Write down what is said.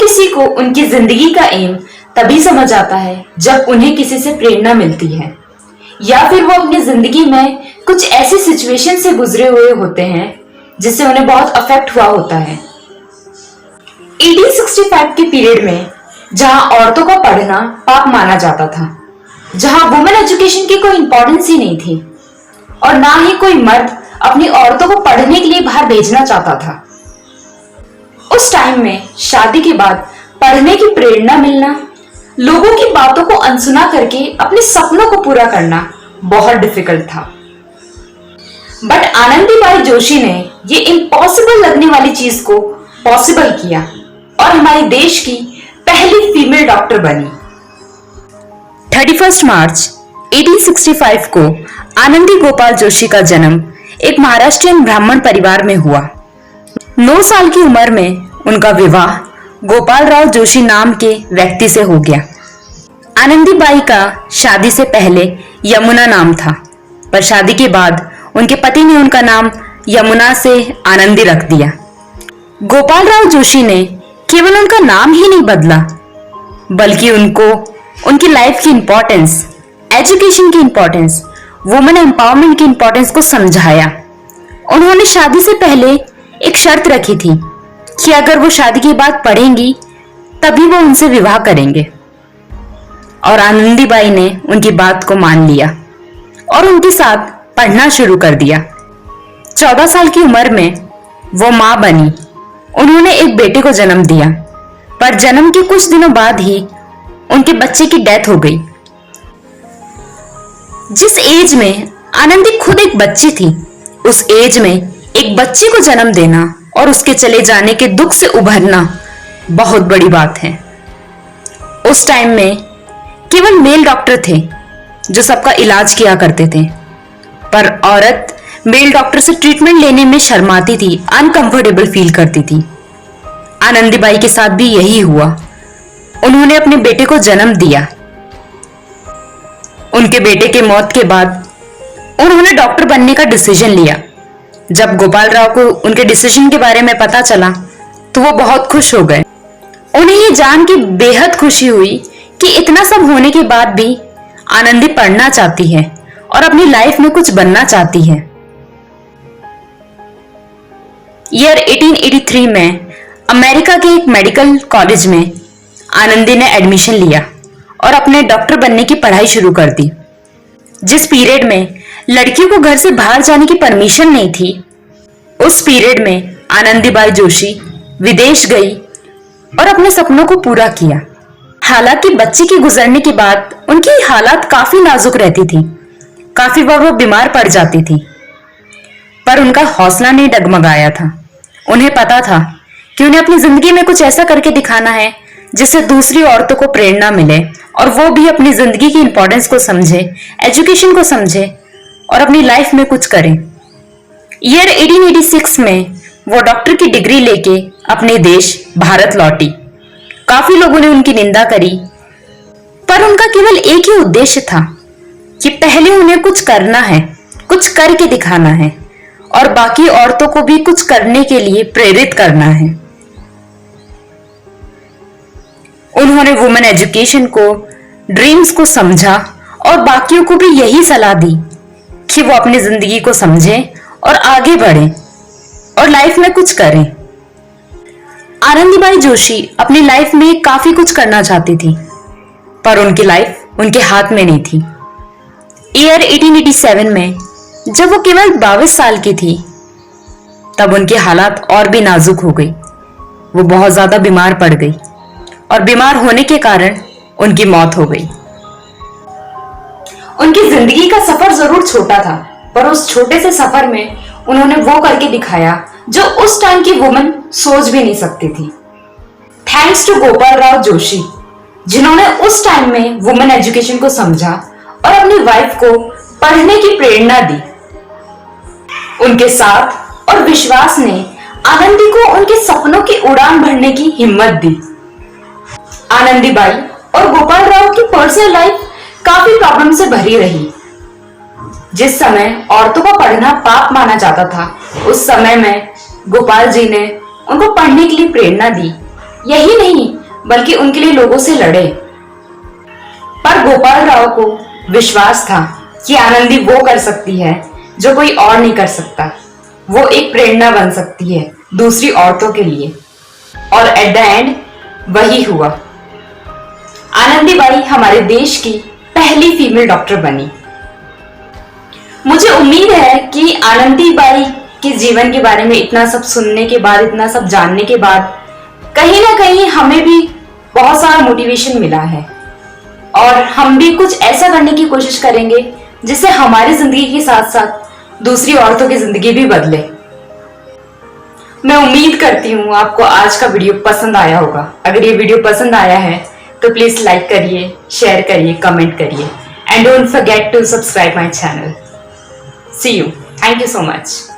किसी को उनकी जिंदगी का एम तभी समझ आता है जब उन्हें किसी से प्रेरणा मिलती है, या फिर वो अपनी जिंदगी में कुछ ऐसी सिचुएशन से गुजरे हुए होते हैं जिससे उन्हें बहुत अफेक्ट हुआ होता है। 1865 के पीरियड में जहां औरतों का पढ़ना पाप माना जाता था, जहां वुमेन एजुकेशन की कोई इंपॉर्टेंस ही नहीं थी और ना ही कोई मर्द अपनी औरतों को पढ़ने के लिए बाहर भेजना चाहता था, उस टाइम में शादी के बाद पढ़ने की प्रेरणा मिलना, लोगों की बातों को अनसुना करके अपने सपनों को पूरा करना बहुत डिफिकल्ट था। बट आनंदीबाई जोशी ने ये इम्पॉसिबल लगने वाली चीज को पॉसिबल किया और हमारे देश की पहली फीमेल डॉक्टर बनी। 31 मार्च 1865 को आनंदी गोपाल जोशी का जन्म एक महाराष्ट्रियन ब्राह्मण परिवार में हुआ। 9 साल की उम्र में उनका विवाह गोपाल राव जोशी नाम के व्यक्ति से हो गया। आनंदीबाई का शादी से पहले यमुना नाम था, पर शादी के बाद उनके पति ने उनका नाम यमुना से आनंदी रख दिया। गोपाल राव जोशी ने केवल उनका नाम ही नहीं बदला, बल्कि उनको उनकी लाइफ की इंपॉर्टेंस, एजुकेशन की इंपॉर्टेंस, वुमेन एम्पावरमेंट की इंपॉर्टेंस को समझाया। उन्होंने शादी से पहले एक शर्त रखी थी कि अगर वो शादी के बाद पढ़ेंगी तभी वो उनसे विवाह करेंगे, और आनंदीबाई ने उनकी बात को मान लिया और उनके साथ पढ़ना शुरू कर दिया। 14 साल की उम्र में वो मां बनी। उन्होंने एक बेटे को जन्म दिया, पर जन्म के कुछ दिनों बाद ही उनके बच्चे की डेथ हो गई। जिस एज में आनंदी खुद एक बच्ची थी, उस एज में एक बच्चे को जन्म देना और उसके चले जाने के दुख से उभरना बहुत बड़ी बात है। उस टाइम में केवल मेल डॉक्टर थे जो सबका इलाज किया करते थे, पर औरत मेल डॉक्टर से ट्रीटमेंट लेने में शर्माती थी, अनकंफर्टेबल फील करती थी। आनंदीबाई के साथ भी यही हुआ। उन्होंने अपने बेटे को जन्म दिया। उनके बेटे के मौत के बाद उन्होंने डॉक्टर बनने का डिसीजन लिया। जब गोपाल राव को उनके डिसीजन के बारे में पता चला तो वो बहुत खुश हो गए। उन्हें ये जान के बेहद खुशी हुई कि इतना सब होने के बाद भी आनंदी पढ़ना चाहती है और अपनी लाइफ में कुछ बनना चाहती है। ईयर 1883 में अमेरिका के एक मेडिकल कॉलेज में आनंदी ने एडमिशन लिया और अपने डॉक्टर बनने की पढ़ाई शुरू कर दी। जिस पीरियड में लड़कियों को घर से बाहर जाने की परमिशन नहीं थी, उस पीरियड में आनंदीबाई जोशी विदेश गई और अपने सपनों को पूरा किया। हालांकि बच्चे के गुजरने के बाद उनकी हालत काफी नाजुक रहती थी, काफी बार वो बीमार पड़ जाती थी, पर उनका हौसला नहीं डगमगाया था। उन्हें पता था कि उन्हें अपनी जिंदगी में कुछ ऐसा करके दिखाना है जिससे दूसरी औरतों को प्रेरणा मिले और वो भी अपनी जिंदगी की इंपॉर्टेंस को समझे, एजुकेशन को समझे और अपनी लाइफ में कुछ करें। ईयर 1886 में वो डॉक्टर की डिग्री लेके अपने देश भारत लौटी। काफी लोगों ने उनकी निंदा करी, पर उनका केवल एक ही उद्देश्य था कि पहले उन्हें कुछ करना है, कुछ करके दिखाना है और बाकी औरतों को भी कुछ करने के लिए प्रेरित करना है। उन्होंने वुमेन एजुकेशन को, ड्रीम्स को समझा और बाकियों को भी यही सलाह दी कि वो अपनी जिंदगी को समझें और आगे बढ़ें और लाइफ में कुछ करें। आनंदीबाई जोशी अपनी लाइफ में काफी कुछ करना चाहती थी, पर उनकी लाइफ उनके हाथ में नहीं थी। ईयर 1887 में जब वो केवल 22 साल की थी, तब उनकी हालत और भी नाजुक हो गई। वो बहुत ज्यादा बीमार पड़ गई और बीमार होने के कारण उनकी मौत हो गई। उनकी जिंदगी का सफर जरूर छोटा था, पर उस छोटे से सफर में उन्होंने वो करके दिखाया जो उस टाइम की वुमेन सोच भी नहीं सकती थी। थैंक्स टू गोपाल राव जोशी, जिन्होंने उस टाइम में वुमेन एजुकेशन को समझा और अपनी वाइफ को पढ़ने की प्रेरणा दी। उनके साथ और विश्वास ने आनंदी को उनके सपनों की उड़ान भरने की हिम्मत दी। आनंदीबाई और गोपाल राव की पर्सनल लाइफ काफी प्रॉब्लम से भरी रही। जिस समय औरतों का पढ़ना पाप माना जाता था, उस समय में गोपाल जी ने उनको पढ़ने के लिए प्रेरणा दी। यही नहीं, बल्कि उनके लिए लोगों से लड़े। पर गोपाल राव को विश्वास था कि आनंदी वो कर सकती है जो कोई और नहीं कर सकता। वो एक प्रेरणा बन सकती है दूसरी औरतों के लिए, और एट द एंड वही हुआ। आनंदीबाई हमारे देश की पहली फीमेल डॉक्टर बनी। मुझे उम्मीद है कि आनंदीबाई के जीवन के बारे में इतना सब सुनने के बाद, इतना सब जानने के बाद कहीं ना कहीं हमें भी बहुत सारा मोटिवेशन मिला है, और हम भी कुछ ऐसा करने की कोशिश करेंगे जिससे हमारी जिंदगी के साथ साथ दूसरी औरतों की जिंदगी भी बदले। मैं उम्मीद करती हूँ आपको आज का वीडियो पसंद आया होगा। अगर ये वीडियो पसंद आया है तो प्लीज लाइक करिए, शेयर करिए, कमेंट करिए, and don't forget to subscribe my channel. See you. Thank you so much.